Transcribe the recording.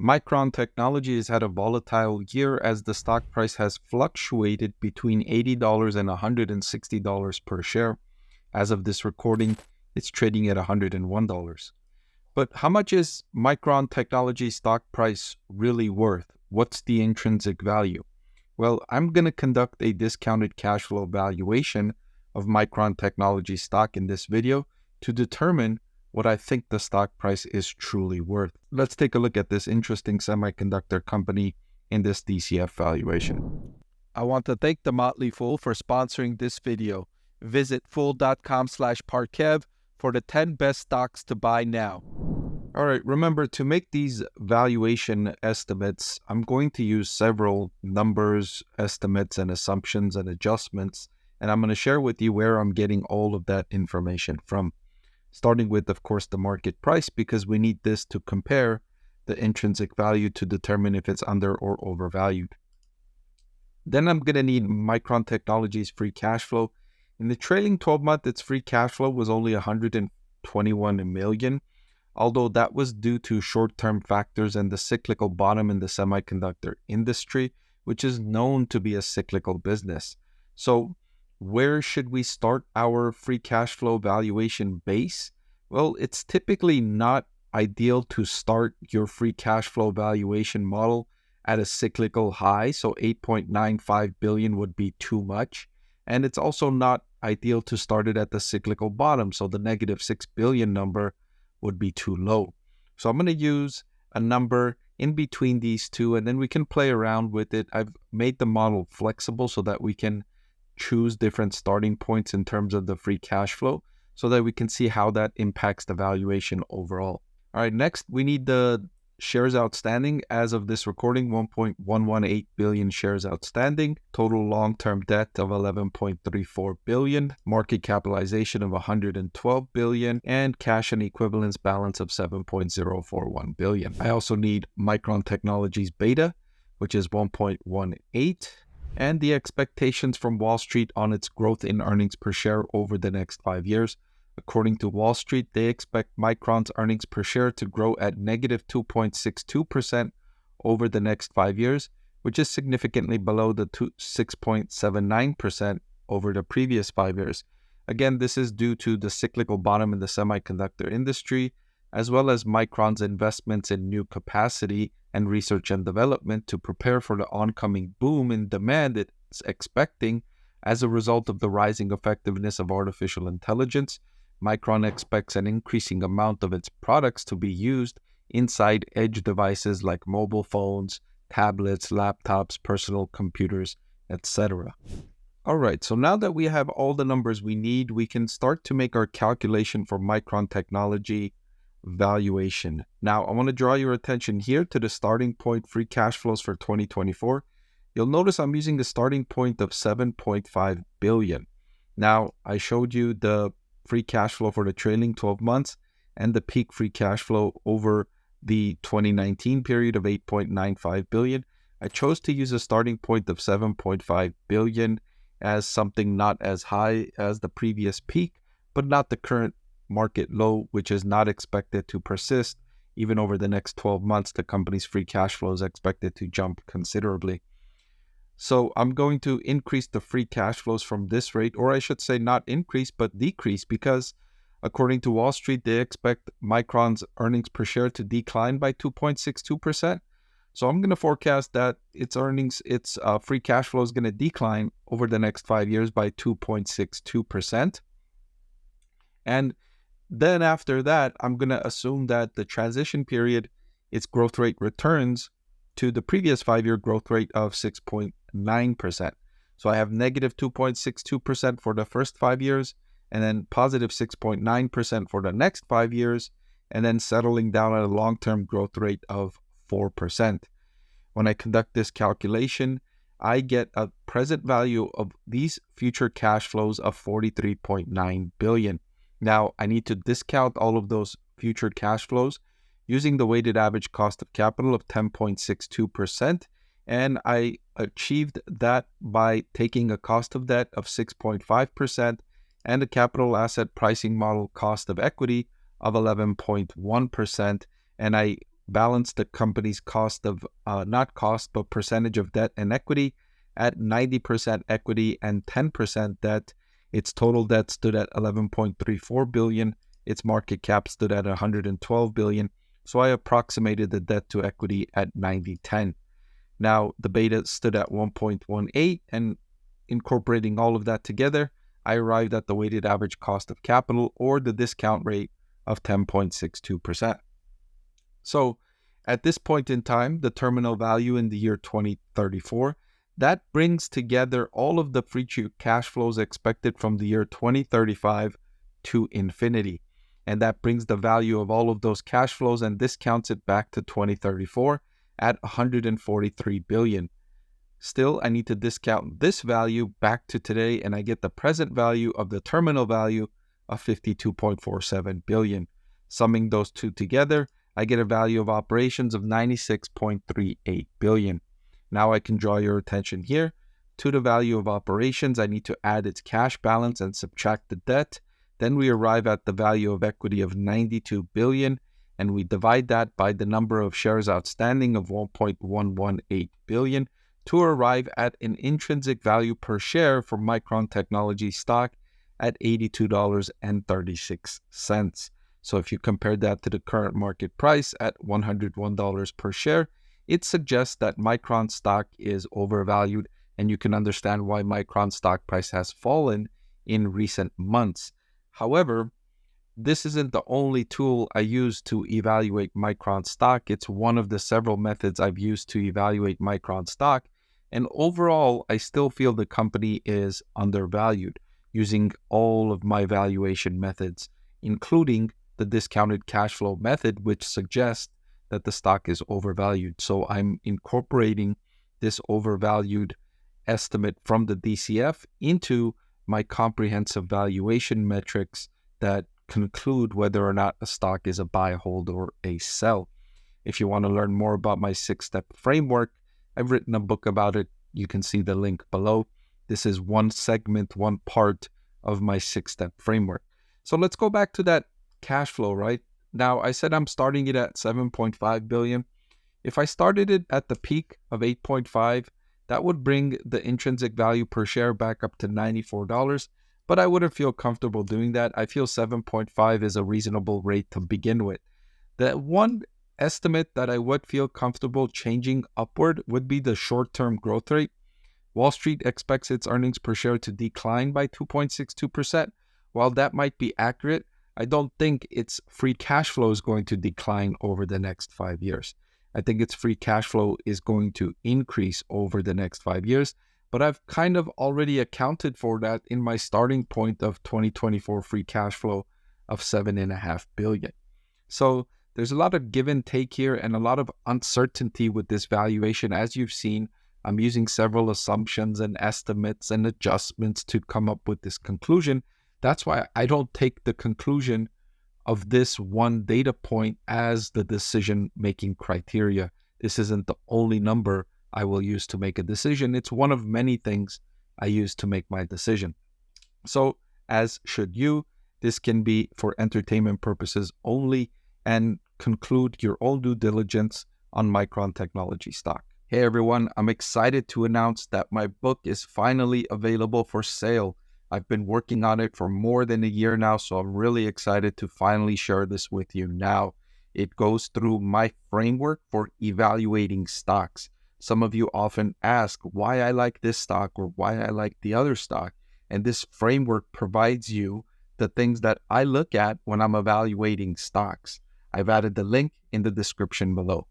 Micron Technology has had a volatile year as the stock price has fluctuated between $80 and $160 per share. As of this recording, it's trading at $101. But how much is Micron Technology stock price really worth? What's the intrinsic value? Well, I'm going to conduct a discounted cash flow valuation of Micron Technology stock in this video to determine what I think the stock price is truly worth. Let's take a look at this interesting semiconductor company in this DCF valuation. I want to thank the Motley Fool for sponsoring this video. Visit fool.com/Parkev for the 10 best stocks to buy now. All right, remember to make these valuation estimates, I'm going to use several numbers, estimates, and assumptions and adjustments, and I'm going to share with you where I'm getting all of that information from. Starting with, of course, the market price, because we need this to compare the intrinsic value to determine if it's under or overvalued. Then I'm going to need Micron Technology's free cash flow. In the trailing 12-month, its free cash flow was only $121 million, although that was due to short-term factors and the cyclical bottom in the semiconductor industry, which is known to be a cyclical business. So where should we start our free cash flow valuation base? Well, it's typically not ideal to start your free cash flow valuation model at a cyclical high, so $8.95 billion would be too much. And it's also not ideal to start it at the cyclical bottom, so the negative $6 billion number would be too low. So I'm going to use a number in between these two, and then we can play around with it. I've made the model flexible so that we can choose different starting points in terms of the free cash flow so that we can see how that impacts the valuation overall. All right, next we need the shares outstanding. As of this recording, 1.118 billion shares outstanding, total long-term debt of 11.34 billion, market capitalization of 112 billion, and cash and equivalents balance of 7.041 billion. I also need Micron Technology's beta, which is 1.18, and the expectations from Wall Street on its growth in earnings per share over the next 5 years. According to Wall Street, they expect Micron's earnings per share to grow at negative 2.62% over the next 5 years, which is significantly below the 6.79% over the previous 5 years. Again, this is due to the cyclical bottom in the semiconductor industry, as well as Micron's investments in new capacity and research and development to prepare for the oncoming boom in demand it's expecting as a result of the rising effectiveness of artificial intelligence. Micron expects an increasing amount of its products to be used inside edge devices like mobile phones, tablets, laptops, personal computers, etc. All right, so now that we have all the numbers we need, we can start to make our calculation for Micron Technology valuation. Now, I want to draw your attention here to the starting point free cash flows for 2024. You'll notice I'm using the starting point of 7.5 billion. Now, I showed you the free cash flow for the trailing 12 months and the peak free cash flow over the 2019 period of 8.95 billion. I chose to use a starting point of 7.5 billion as something not as high as the previous peak, but not the current market low, which is not expected to persist. Even over the next 12 months, the company's free cash flow is expected to jump considerably. So I'm going to increase the free cash flows from this rate, or I should say not increase, but decrease, because according to Wall Street, they expect Micron's earnings per share to decline by 2.62%. So I'm going to forecast that its free cash flow is going to decline over the next 5 years by 2.62%. And then after that, I'm going to assume that the transition period, its growth rate returns to the previous 5-year growth rate of 6.9%. So I have negative 2.62% for the first 5 years, and then positive 6.9% for the next 5 years, and then settling down at a long-term growth rate of 4%. When I conduct this calculation, I get a present value of these future cash flows of 43.9 billion. Now, I need to discount all of those future cash flows using the weighted average cost of capital of 10.62%, and I achieved that by taking a cost of debt of 6.5% and a capital asset pricing model cost of equity of 11.1%, and I balance the company's cost of, not cost, but percentage of debt and equity at 90% equity and 10% debt. Its total debt stood at 11.34 billion. Its market cap stood at 112 billion. So I approximated the debt to equity at 90-10. Now the beta stood at 1.18, and incorporating all of that together, I arrived at the weighted average cost of capital, or the discount rate, of 10.62%. So at this point in time, the terminal value in the year 2034, that brings together all of the free cash flows expected from the year 2035 to infinity. And that brings the value of all of those cash flows and discounts it back to 2034 at 143 billion. Still, I need to discount this value back to today, and I get the present value of the terminal value of 52.47 billion. Summing those two together, I get a value of operations of 96.38 billion. Now I can draw your attention here to the value of operations. I need to add its cash balance and subtract the debt. Then we arrive at the value of equity of 92 billion, and we divide that by the number of shares outstanding of 1.118 billion to arrive at an intrinsic value per share for Micron Technology stock at $82.36. So if you compare that to the current market price at $101 per share, it suggests that Micron stock is overvalued, and you can understand why Micron stock price has fallen in recent months. However, this isn't the only tool I use to evaluate Micron stock. It's one of the several methods I've used to evaluate Micron stock. And overall, I still feel the company is undervalued using all of my valuation methods, including the discounted cash flow method, which suggests that the stock is overvalued. So I'm incorporating this overvalued estimate from the DCF into my comprehensive valuation metrics that conclude whether or not a stock is a buy, hold, or a sell. If you want to learn more about my 6-step framework, I've written a book about it. You can see the link below. This is one segment, one part of my 6-step framework. So let's go back to that cash flow, right? Now, I said I'm starting it at 7.5 billion. If I started it at the peak of 8.5, that would bring the intrinsic value per share back up to $94, but I wouldn't feel comfortable doing that. I feel 7.5 is a reasonable rate to begin with. The one estimate that I would feel comfortable changing upward would be the short-term growth rate. Wall Street expects its earnings per share to decline by 2.62%. While that might be accurate, I don't think its free cash flow is going to decline over the next 5 years. I think its free cash flow is going to increase over the next 5 years, but I've kind of already accounted for that in my starting point of 2024 free cash flow of 7.5 billion. So there's a lot of give and take here and a lot of uncertainty with this valuation. As you've seen, I'm using several assumptions and estimates and adjustments to come up with this conclusion. That's why I don't take the conclusion of this one data point as the decision-making criteria. This isn't the only number I will use to make a decision. It's one of many things I use to make my decision. So, as should you, this can be for entertainment purposes only, and conclude your own due diligence on Micron Technology stock. Hey everyone, I'm excited to announce that my book is finally available for sale. I've been working on it for more than a year now, so I'm really excited to finally share this with you now. It goes through my framework for evaluating stocks. Some of you often ask why I like this stock or why I like the other stock, and this framework provides you the things that I look at when I'm evaluating stocks. I've added the link in the description below.